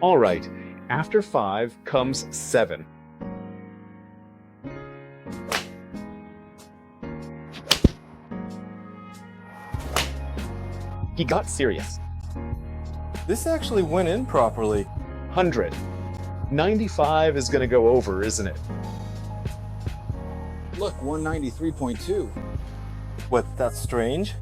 All right, after 5 comes 7. He got serious. This actually went in properly. 100. 95 is gonna go over, isn't it? Look, 193.2. What, that's strange?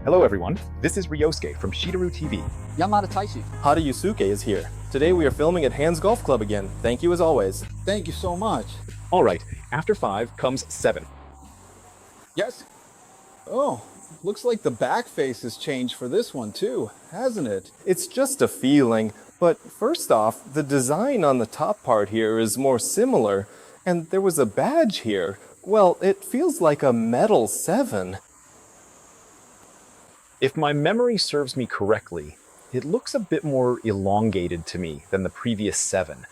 Hello everyone, this is Ryosuke from Shidoru TV. Yamada Taishi. Hada Yusuke is here. Today we are filming at HANZ Golf Club again. Thank you as always. Thank you so much. All right, after 5 comes 7. Yes? Oh, looks like the back face has changed for this one too, hasn't it? It's just a feeling, but first off, the design on the top part here is more similar, and there was a badge here. Well, it feels like a metal 7. If my memory serves me correctly, it looks a bit more elongated to me than the previous 7.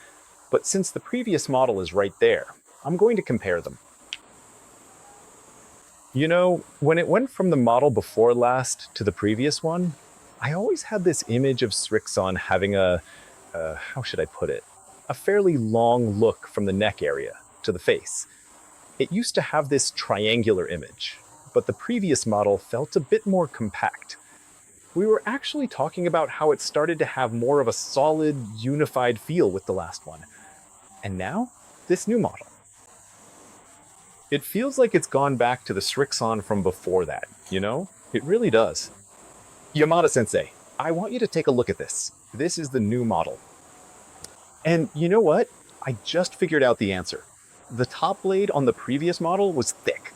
But since the previous model is right there, I'm going to compare them. You know, when it went from the model before last to the previous one, I always had this image of SRIXON having how should I put it? A fairly long look from the neck area to the face. It used to have this triangular image, but the previous model felt a bit more compact. We were actually talking about how it started to have more of a solid, unified feel with the last one. And now, this new model. It feels like it's gone back to the SRIXON from before that, you know? It really does. Yamada-sensei, I want you to take a look at this. This is the new model. And you know what? I just figured out the answer. The top blade on the previous model was thick.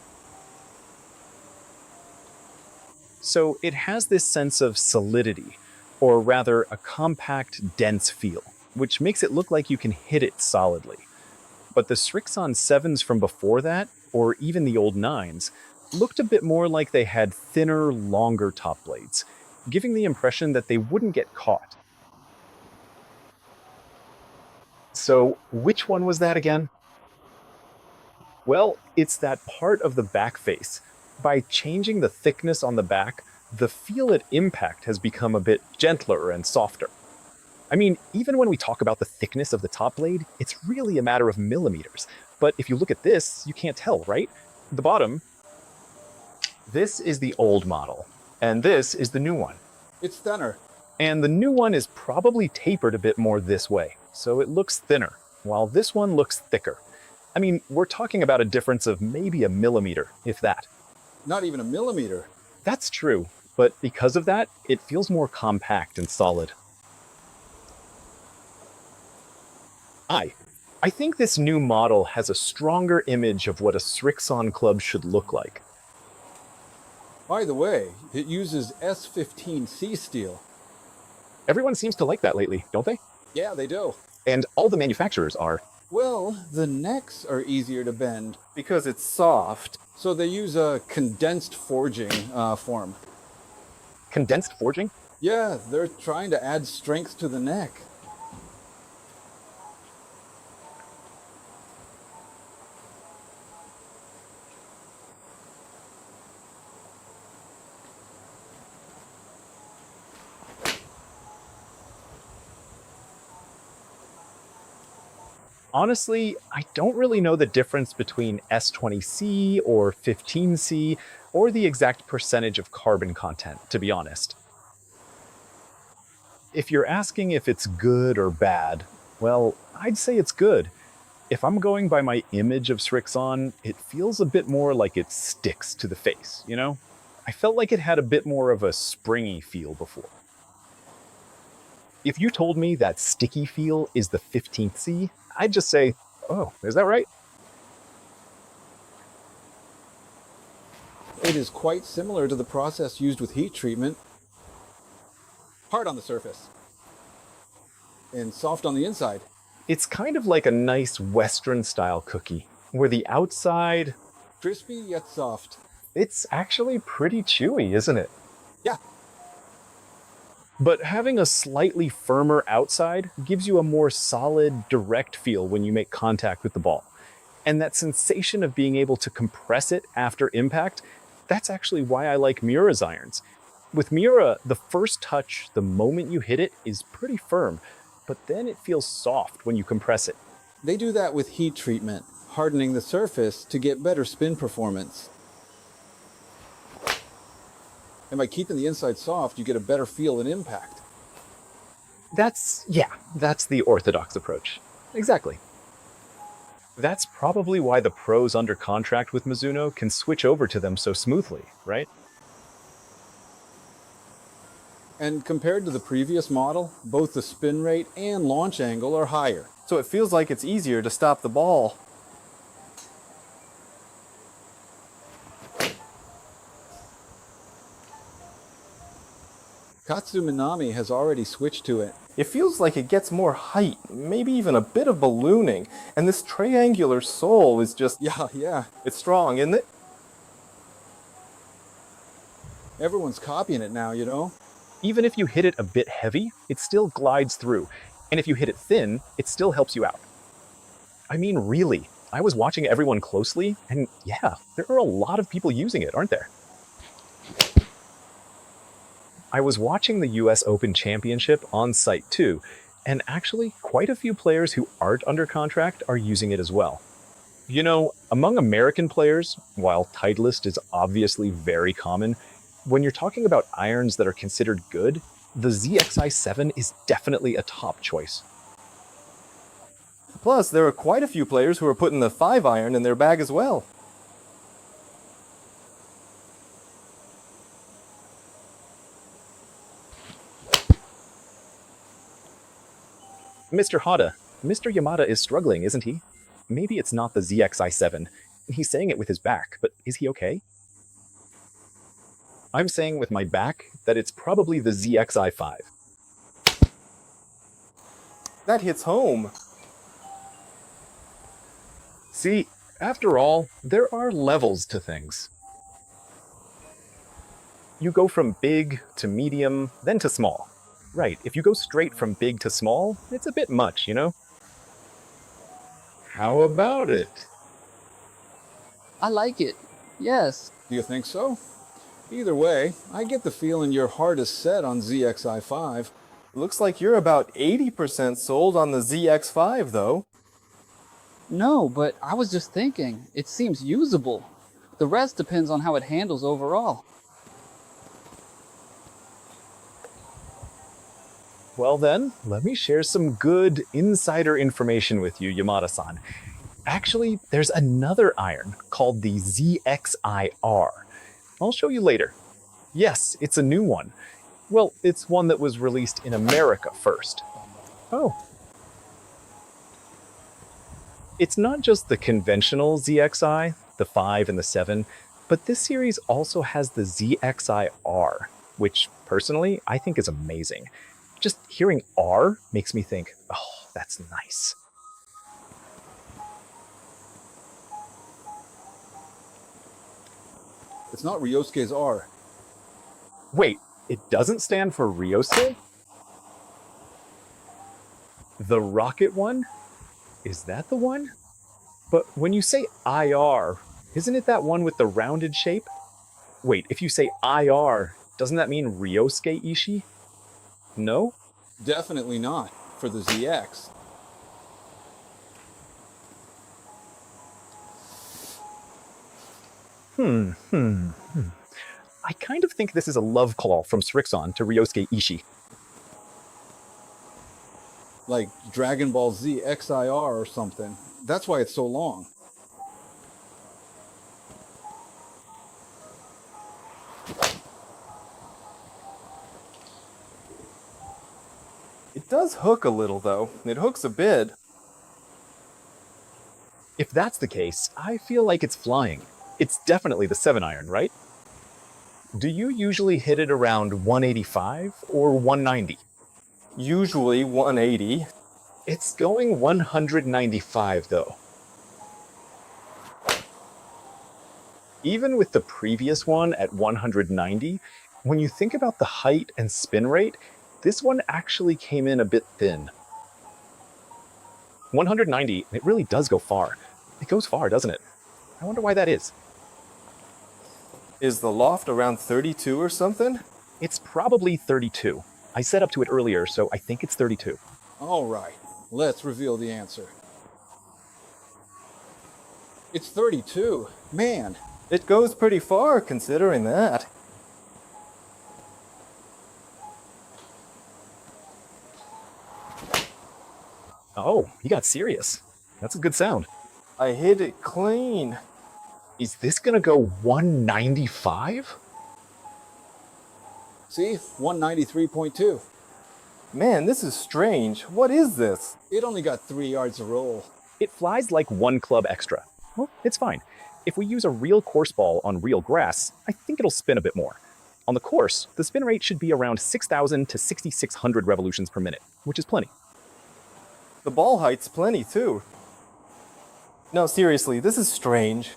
So it has this sense of solidity, or rather a compact, dense feel, which makes it look like you can hit it solidly. But the SRIXON 7s from before that, or even the old 9s, looked a bit more like they had thinner, longer top blades, giving the impression that they wouldn't get caught. So which one was that again? Well, it's that part of the back face. By changing the thickness on the back, the feel at impact has become a bit gentler and softer. I mean, even when we talk about the thickness of the top blade, it's really a matter of millimeters. But if you look at this, you can't tell, right? The bottom, this is the old model, and this is the new one. It's thinner. And the new one is probably tapered a bit more this way, so it looks thinner, while this one looks thicker. I mean, we're talking about a difference of maybe a millimeter, if that. Not even a millimeter. That's true, but because of that, it feels more compact and solid. I think this new model has a stronger image of what a SRIXON club should look like. By the way, it uses S15C steel. Everyone seems to like that lately, don't they? Yeah, they do. And all the manufacturers are. Well, the necks are easier to bend, Because it's soft. so they use a condensed forging form. Condensed forging? Yeah, they're trying to add strength to the neck. Honestly, I don't really know the difference between S20C or 15C or the exact percentage of carbon content, to be honest. If you're asking if it's good or bad, well, I'd say it's good. If I'm going by my image of SRIXON, it feels a bit more like it sticks to the face, you know? I felt like it had a bit more of a springy feel before. If you told me that sticky feel is the 15th C, I'd just say, oh, is that right? It is quite similar to the process used with heat treatment. Hard on the surface. And soft on the inside. It's kind of like a nice Western-style cookie, where the outside, Crispy yet soft. it's actually pretty chewy, isn't it? Yeah. But having a slightly firmer outside gives you a more solid, direct feel when you make contact with the ball. And that sensation of being able to compress it after impact, That's actually why I like Miura's irons. With Miura, the first touch, the moment you hit it, is pretty firm, but then it feels soft when you compress it. They do that with heat treatment, hardening the surface to get better spin performance. And by keeping the inside soft, you get a better feel and impact. That's the orthodox approach. Exactly. That's probably why the pros under contract with Mizuno can switch over to them so smoothly, right? And compared to the previous model, both the spin rate and launch angle are higher. So it feels like it's easier to stop the ball. Katsu Minami has already switched to it. It feels like it gets more height, maybe even a bit of ballooning, and this triangular sole is just... Yeah. It's strong, isn't it? Everyone's copying it now, you know? Even if you hit it a bit heavy, it still glides through. And if you hit it thin, it still helps you out. I mean, really, I was watching everyone closely, and yeah, there are a lot of people using it, aren't there? I was watching the US Open Championship on site too, and actually quite a few players who aren't under contract are using it as well. You know, among American players, while Titleist is obviously very common, when you're talking about irons that are considered good, the ZXi7 is definitely a top choice. Plus, there are quite a few players who are putting the 5-iron in their bag as well. Mr. Hada, Mr. Yamada is struggling, isn't he? Maybe it's not the ZXi7. He's saying it with his back, but is he okay? I'm saying with my back that it's probably the ZXi5. That hits home. See, after all, there are levels to things. You go from big to medium, then to small. Right, if you go straight from big to small, it's a bit much, you know? How about it? I like it. Yes. Do you think so? Either way, I get the feeling your heart is set on ZXi5. Looks like you're about 80% sold on the ZX5, though. No, but I was just thinking, it seems usable. The rest depends on how it handles overall. Well then, let me share some good insider information with you, Yamada-san. Actually, there's another iron called the ZXiR. I'll show you later. Yes, it's a new one. Well, it's one that was released in America first. Oh. It's not just the conventional ZXi, the 5 and the 7, but this series also has the ZXiR, which personally I think is amazing. Just hearing R makes me think, oh, that's nice. It's not Ryosuke's R. Wait, it doesn't stand for Ryosuke? The rocket one? Is that the one? But when you say IR, isn't it that one with the rounded shape? Wait, if you say IR, doesn't that mean Ryosuke Ishii? No? Definitely not, for the ZX. I kind of think this is a love call from SRIXON to Ryosuke Ishii. Like Dragon Ball Z XIR or something. That's why it's so long. It does hook a little, though. It hooks a bit. If that's the case, I feel like it's flying. It's definitely the 7-iron, right? Do you usually hit it around 185 or 190? Usually 180. It's going 195 though. Even with the previous one at 190, when you think about the height and spin rate, this one actually came in a bit thin. 190, it really does go far. It goes far, doesn't it? I wonder why that is. Is the loft around 32 or something? It's probably 32. I set up to it earlier, so I think it's 32. All right, let's reveal the answer. It's 32. Man, It goes pretty far considering that. Oh, he got serious. That's a good sound. I hit it clean. Is this gonna go 195? see? 193.2. Man, this is strange. What is this? It only got 3 yards to roll. It flies like 1 club extra. Well, it's fine. If we use a real course ball on real grass, I think it'll spin a bit more. On the course, the spin rate should be around 6,000 to 6,600 revolutions per minute, which is plenty. The ball height's plenty too. No, seriously, this is strange.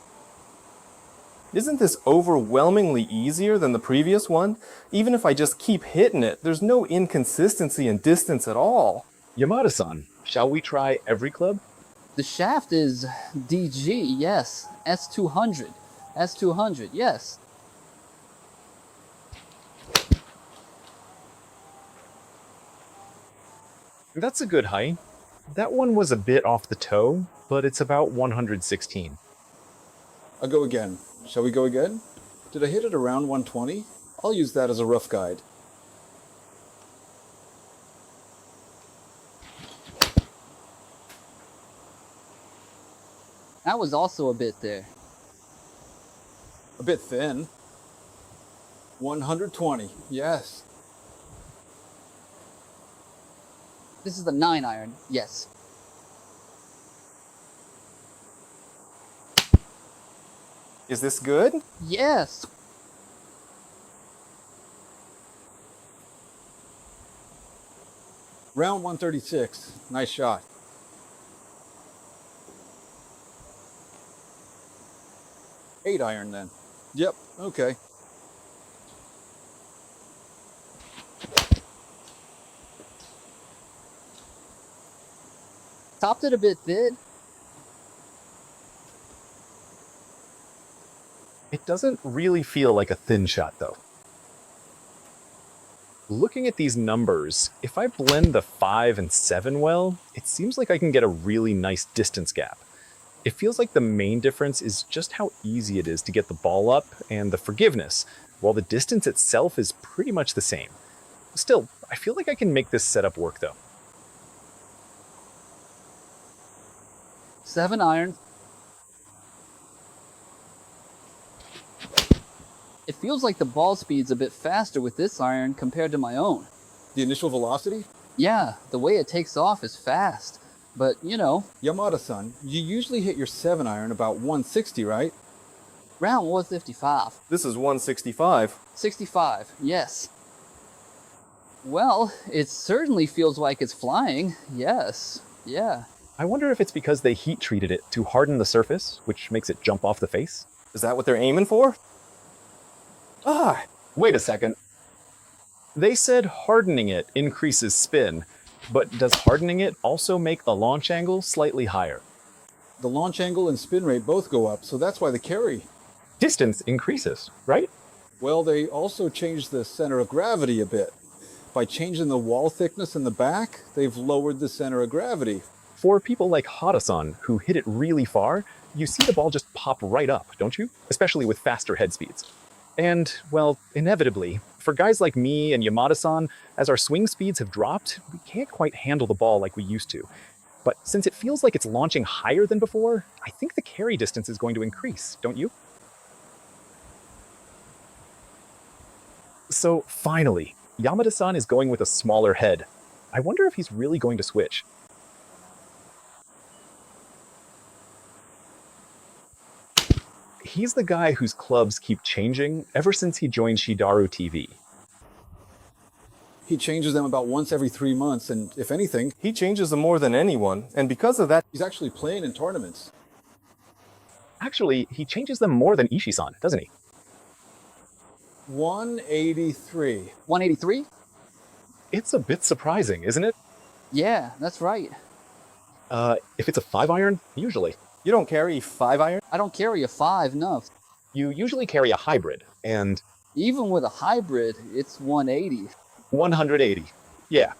Isn't this overwhelmingly easier than the previous one? Even if I just keep hitting it, there's no inconsistency in distance at all. Yamada-san, shall we try every club? The shaft is DG, yes. S200. S200, yes. That's a good height. That one was a bit off the toe, but it's about 116. I'll go again. Shall we go again? Did I hit it around 120? I'll use that as a rough guide. That was also a bit there. A bit thin. 120, yes. This is the 9-iron, yes. Is this good? Yes! Round 136. Nice shot. Eight iron then. Yep, okay. Topped it a bit thin. It doesn't really feel like a thin shot, though. Looking at these numbers, if I blend the 5 and 7 well, it seems like I can get a really nice distance gap. It feels like the main difference is just how easy it is to get the ball up and the forgiveness, while the distance itself is pretty much the same. Still, I feel like I can make this setup work, though. 7-iron. It feels like the ball speed's a bit faster with this iron compared to my own. The initial velocity? Yeah, the way it takes off is fast. But, you know, Yamada-san, you usually hit your 7-iron about 160, right? round 155. This is 165. 65, yes. Well, it certainly feels like it's flying. Yes, yeah. I wonder if it's because they heat treated it to harden the surface, which makes it jump off the face. Is that what they're aiming for? Ah, Wait a second. They said hardening it increases spin, but does hardening it also make the launch angle slightly higher? The launch angle and spin rate both go up, so that's why the carry. Distance increases, right? Well, they also changed the center of gravity a bit. By changing the wall thickness in the back, they've lowered the center of gravity. For people like Hada-san, who hit it really far, you see the ball just pop right up, don't you? Especially with faster head speeds. And, well, inevitably, for guys like me and Yamada-san, as our swing speeds have dropped, we can't quite handle the ball like we used to. But since it feels like it's launching higher than before, I think the carry distance is going to increase, don't you? So, finally, Yamada-san is going with a smaller head. I wonder if he's really going to switch. He's the guy whose clubs keep changing ever since he joined Shidaru TV. He changes them about once every 3 months, and if anything, he changes them more than anyone, and because of that, he's actually playing in tournaments. Actually, he changes them more than Ishii-san, doesn't he? 183. 183? It's a bit surprising, isn't it? Yeah, that's right. If it's a 5-iron, usually. you don't carry 5-iron? I don't carry a 5, no. You usually carry a hybrid, and Even with a hybrid, it's 180. 180. Yeah,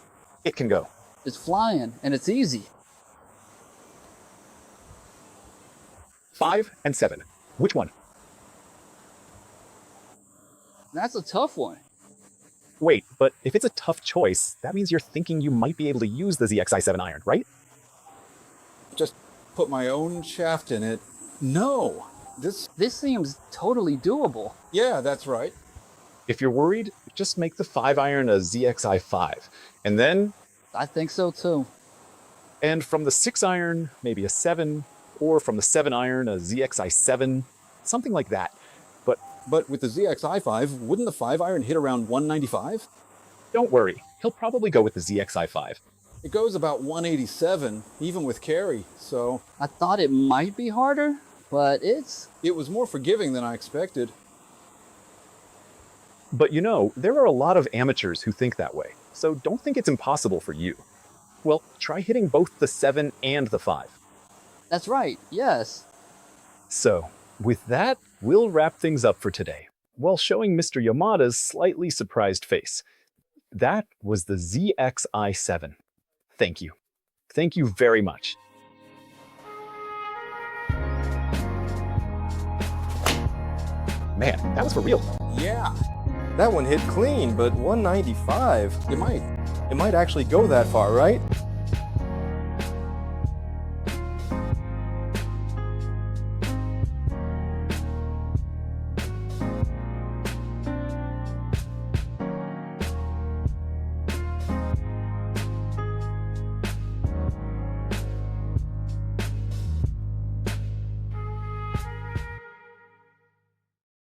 it can go. It's flying, and it's easy. 5 and 7. Which one? That's a tough one. Wait, but if it's a tough choice, that means you're thinking you might be able to use the ZXi7 iron, right? Just put my own shaft in it. No, This seems totally doable. yeah, that's right. If you're worried, just make the 5 iron a ZXi5. And then, I think so too. and from the 6 iron, maybe a 7, or from the 7 iron, a ZXi7, something like that. But with the ZXi5, wouldn't the 5 iron hit around 195? Don't worry, he'll probably go with the ZXi5. It goes about 187, even with carry, so I thought it might be harder, but it was more forgiving than I expected. But you know, there are a lot of amateurs who think that way, so don't think it's impossible for you. Well, try hitting both the 7 and the 5. that's right, yes. So, with that, we'll wrap things up for today, while showing Mr. Yamada's slightly surprised face. That was the ZXi7. Thank you. Thank you very much. Man, that was for real. Yeah, That one hit clean, but 195. you might. It might actually go that far, right?